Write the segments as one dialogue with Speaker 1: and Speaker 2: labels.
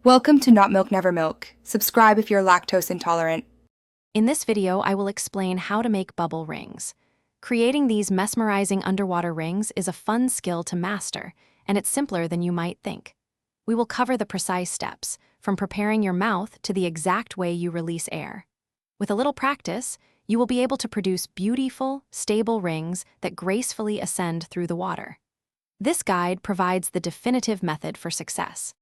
Speaker 1: Welcome to Not Milk Never Milk. Subscribe if you're lactose intolerant.
Speaker 2: In this video, I will explain how to make bubble rings. Creating these mesmerizing underwater rings is a fun skill to master, and it's simpler than you might think. We will cover the precise steps, from preparing your mouth to the exact way you release air. With a little practice, you will be able to produce beautiful, stable rings that gracefully ascend through the water. This guide provides the definitive method for success.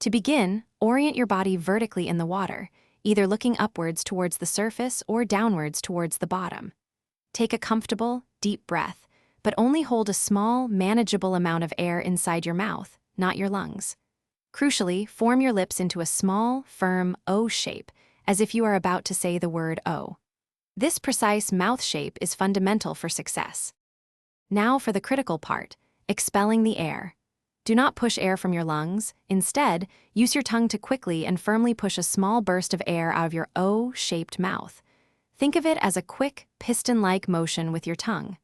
Speaker 2: To begin, orient your body vertically in the water, either looking upwards towards the surface or downwards towards the bottom. Take a comfortable, deep breath, but only hold a small, manageable amount of air inside your mouth, not your lungs. Crucially, form your lips into a small, firm O shape, as if you are about to say the word O. This precise mouth shape is fundamental for success. Now for the critical part, expelling the air. Do not push air from your lungs. Instead, use your tongue to quickly and firmly push a small burst of air out of your O-shaped mouth. Think of it as a quick, piston-like motion with your tongue.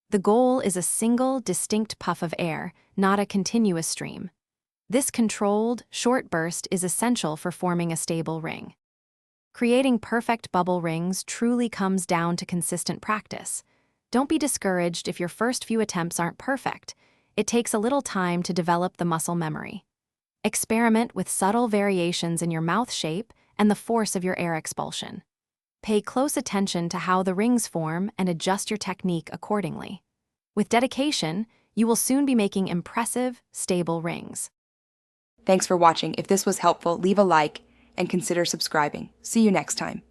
Speaker 2: The goal is a single, distinct puff of air, not a continuous stream. This controlled, short burst is essential for forming a stable ring. Creating perfect bubble rings truly comes down to consistent practice. Don't be discouraged if your first few attempts aren't perfect. It takes a little time to develop the muscle memory. Experiment with subtle variations in your mouth shape and the force of your air expulsion. Pay close attention to how the rings form and adjust your technique accordingly. With dedication, you will soon be making impressive, stable rings.
Speaker 1: Thanks for watching. If this was helpful, leave a like and consider subscribing. See you next time.